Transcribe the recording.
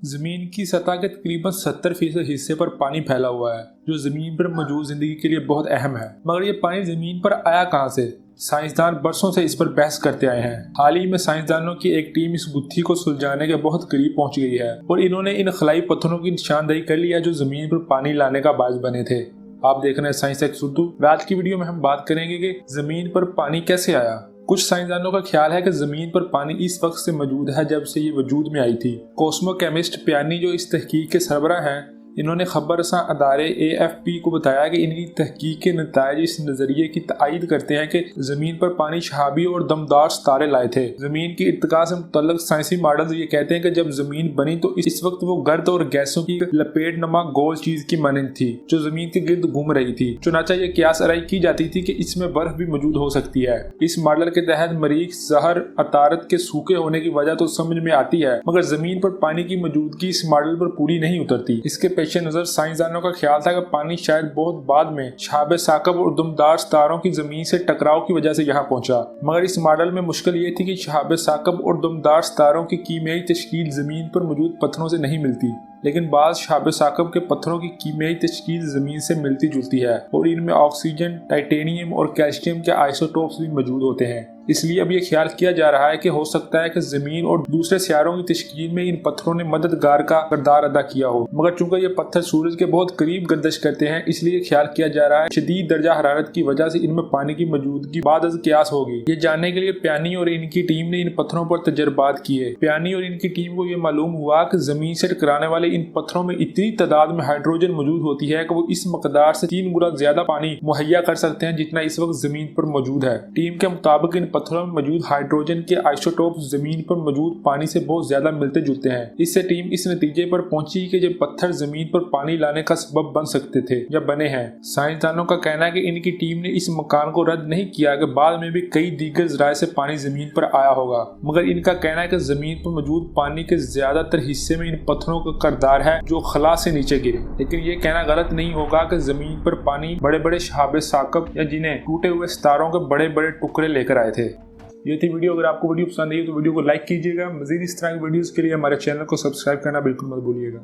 ज़मीन की सतह के तकरीबन 70% हिस्से पर पानी फैला हुआ है, जो ज़मीन पर मौजूद ज़िंदगी के लिए बहुत अहम है। मगर ये पानी ज़मीन पर आया कहाँ से? साइंसदान बरसों से इस पर बहस करते आए हैं। हाल ही में साइंसदानों की एक टीम इस गुत्थी को सुलझाने के बहुत करीब पहुंच गई है और इन्होंने इन खलाई पत्थरों की निशानदेही कर ली है जो ज़मीन पर पानी लाने का बायस बने थे। आप देख रहे हैं साइंस एक्स उर्दू। आज की वीडियो में हम बात करेंगे कि ज़मीन पर पानी कैसे आया। कुछ साइंसदानों का ख्याल है कि ज़मीन पर पानी इस वक्त से मौजूद है जब से ये वजूद में आई थी। कॉस्मोकेमिस्ट पियानी जो इस तहकीक के सरबराह हैं, इन्होंने खबर रसां अदारे AFP को बताया कि इनकी तहकीक के नताइज इस नज़रिए की तायद करते हैं कि ज़मीन पर पानी शहाबी और दमदार सितारे लाए थे। ज़मीन की इर्तिका से मुतल्लिक़ साइंसी मॉडल ये कहते हैं कि जब ज़मीन बनी तो इस वक्त वो गर्द और गैसों की लपेट नमा गोल चीज़ की मानंद थी जो ज़मीन के गिर्द घूम रही थी। चुनाचा ये कियास आराई की जाती थी कि इसमें बर्फ भी मौजूद हो सकती है। इस मॉडल के तहत मरीख, ज़हर, अतारत के सूखे होने की वजह तो समझ में आती है, मगर ज़मीन पर पानी की मौजूदगी इस मॉडल पर पूरी नहीं उतरती। इसके पेश नज़र साइंसदानों का ख्याल था कि पानी शायद बहुत बाद में शहाब साकब और दमदार सितारों की जमीन से टकराव की वजह से यहाँ पहुंचा। मगर इस मॉडल में मुश्किल ये थी कि शहाब साकब और दमदार सितारों की कीमियाई तश्कील जमीन पर मौजूद पत्थरों से नहीं मिलती, लेकिन बाज़ शहाब साकब के पत्थरों की कीमियाई तश्कील ज़मीन से मिलती जुलती है और इनमें ऑक्सीजन, टाइटेनियम और कैल्शियम के आइसोटोप्स भी मौजूद होते हैं। इसलिए अब ये ख्याल किया जा रहा है कि हो सकता है कि ज़मीन और दूसरे सियारों की तश्कील में इन पत्थरों ने मददगार का किरदार अदा किया हो। मगर चूंकि ये पत्थर सूरज के बहुत करीब गर्दिश करते हैं, इसलिए ख्याल किया जा रहा है शदीद दर्जा हरारत की वजह से इनमें पानी की मौजूदगी बाद कियास होगी। ये जानने के लिए पियानी और इनकी टीम ने इन पत्थरों पर तजर्बात किए। पियानी और इनकी टीम को ये मालूम हुआ कि जमीन से टकराने वाले इन पत्थरों में इतनी तादाद में हाइड्रोजन मौजूद होती है कि वो इस मकदार से 3 गुना ज्यादा पानी मुहैया कर सकते हैं जितना इस वक्त जमीन पर मौजूद है। टीम के मुताबिक इन पत्थरों में मौजूद हाइड्रोजन के आइसोटोप जमीन पर मौजूद पानी से बहुत ज्यादा मिलते जुलते हैं। इससे टीम इस नतीजे पर पहुंची कि ये पत्थर जमीन पर पानी लाने का सबब बन सकते थे या बने हैं। साइंसदानों का कहना है कि इनकी टीम ने इस मकान को रद्द नहीं किया कि बाद में भी कई दीगर जराए से पानी जमीन पर आया होगा, मगर इनका कहना है कि जमीन पर मौजूद पानी के ज्यादातर हिस्से में इन पत्थरों का किरदार है जो खला से नीचे गिरे। लेकिन ये कहना गलत नहीं होगा कि जमीन पर पानी बड़े बड़े शहाब साकब या जिन्हें टूटे हुए सितारों के बड़े बड़े टुकड़े लेकर आए थे। ये थी वीडियो। अगर आपको वीडियो पसंद आई तो वीडियो को लाइक कीजिएगा। मजीद इस तरह की वीडियोस के लिए हमारे चैनल को सब्सक्राइब करना बिल्कुल मत भूलिएगा।